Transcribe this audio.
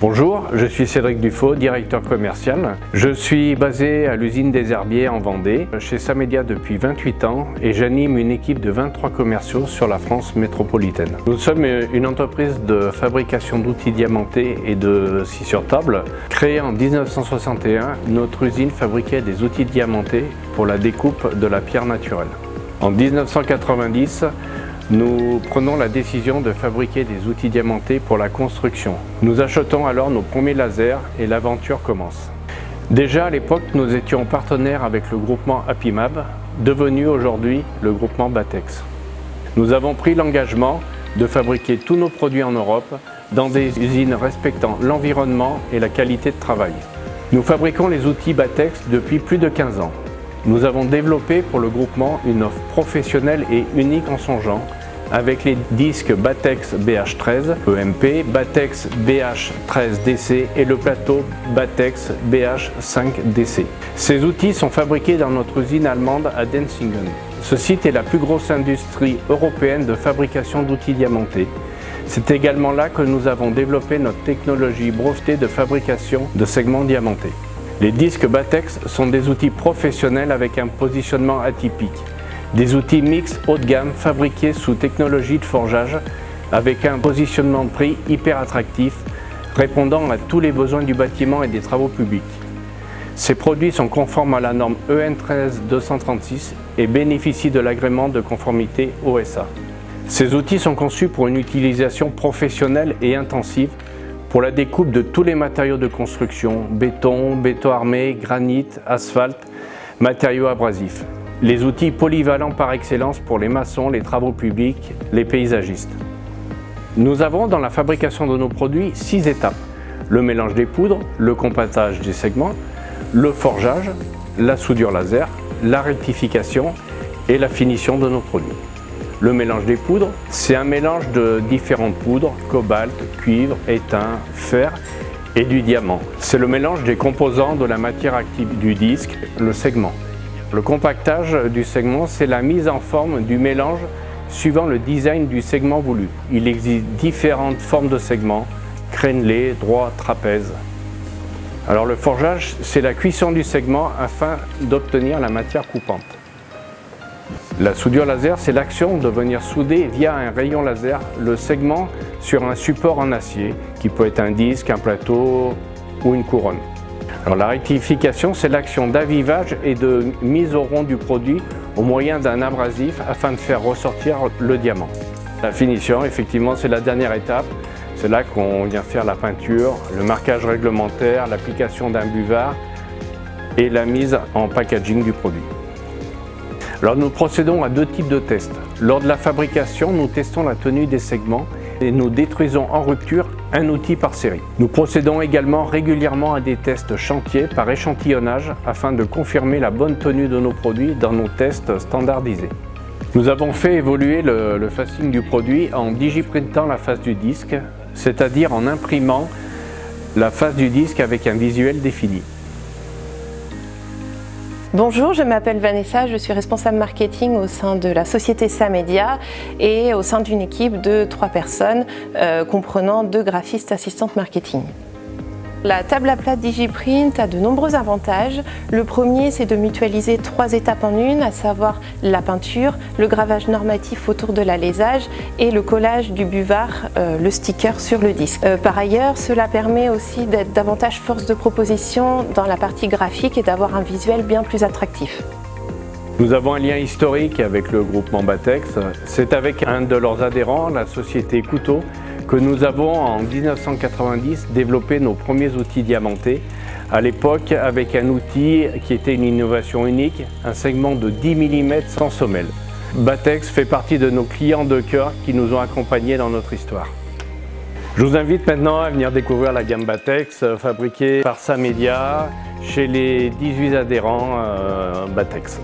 Bonjour, je suis Cédric Dufaux, directeur commercial. Je suis basé à l'usine des Herbiers en Vendée, chez Samedia depuis 28 ans et j'anime une équipe de 23 commerciaux sur la France métropolitaine. Nous sommes une entreprise de fabrication d'outils diamantés et de scie sur table. Créée en 1961, notre usine fabriquait des outils diamantés pour la découpe de la pierre naturelle. En 1990, nous prenons la décision de fabriquer des outils diamantés pour la construction. Nous achetons alors nos premiers lasers et l'aventure commence. Déjà à l'époque, nous étions partenaires avec le groupement Apimab, devenu aujourd'hui le groupement Batex. Nous avons pris l'engagement de fabriquer tous nos produits en Europe dans des usines respectant l'environnement et la qualité de travail. Nous fabriquons les outils Batex depuis plus de 15 ans. Nous avons développé pour le groupement une offre professionnelle et unique en son genre, avec les disques Batex BH13 EMP, Batex BH13DC et le plateau Batex BH5DC. Ces outils sont fabriqués dans notre usine allemande à Denzingen. Ce site est la plus grosse industrie européenne de fabrication d'outils diamantés. C'est également là que nous avons développé notre technologie brevetée de fabrication de segments diamantés. Les disques Batex sont des outils professionnels avec un positionnement atypique. Des outils mixtes haut de gamme fabriqués sous technologie de forgeage avec un positionnement de prix hyper attractif, répondant à tous les besoins du bâtiment et des travaux publics. Ces produits sont conformes à la norme EN 13236 et bénéficient de l'agrément de conformité OSA. Ces outils sont conçus pour une utilisation professionnelle et intensive pour la découpe de tous les matériaux de construction, béton, béton armé, granit, asphalte, matériaux abrasifs. Les outils polyvalents par excellence pour les maçons, les travaux publics, les paysagistes. Nous avons dans la fabrication de nos produits 6 étapes. Le mélange des poudres, le compactage des segments, le forgeage, la soudure laser, la rectification et la finition de nos produits. Le mélange des poudres, c'est un mélange de différentes poudres, cobalt, cuivre, étain, fer et du diamant. C'est le mélange des composants de la matière active du disque, le segment. Le compactage du segment, c'est la mise en forme du mélange suivant le design du segment voulu. Il existe différentes formes de segments, crénelé, droit, trapèze. Alors le forgeage, c'est la cuisson du segment afin d'obtenir la matière coupante. La soudure laser, c'est l'action de venir souder via un rayon laser le segment sur un support en acier, qui peut être un disque, un plateau ou une couronne. Alors, la rectification, c'est l'action d'avivage et de mise au rond du produit au moyen d'un abrasif afin de faire ressortir le diamant. La finition, effectivement, c'est la dernière étape. C'est là qu'on vient faire la peinture, le marquage réglementaire, l'application d'un buvard et la mise en packaging du produit. Alors nous procédons à 2 types de tests. Lors de la fabrication, nous testons la tenue des segments et nous détruisons en rupture un outil par série. Nous procédons également régulièrement à des tests chantier par échantillonnage afin de confirmer la bonne tenue de nos produits dans nos tests standardisés. Nous avons fait évoluer le facing du produit en digiprintant la face du disque, c'est-à-dire en imprimant la face du disque avec un visuel défini. Bonjour, je m'appelle Vanessa, je suis responsable marketing au sein de la société Samedia et au sein d'une équipe de 3 personnes comprenant 2 graphistes assistantes marketing. La table à plat DigiPrint a de nombreux avantages. Le premier, c'est de mutualiser 3 étapes en une, à savoir la peinture, le gravage normatif autour de l'alésage et le collage du buvard, le sticker sur le disque. Par ailleurs, cela permet aussi d'être davantage force de proposition dans la partie graphique et d'avoir un visuel bien plus attractif. Nous avons un lien historique avec le groupement Batex. C'est avec un de leurs adhérents, la société Couteau, que nous avons en 1990 développé nos premiers outils diamantés, à l'époque avec un outil qui était une innovation unique, un segment de 10 mm sans semelle. Batex fait partie de nos clients de cœur qui nous ont accompagnés dans notre histoire. Je vous invite maintenant à venir découvrir la gamme Batex fabriquée par Samedia chez les 18 adhérents Batex.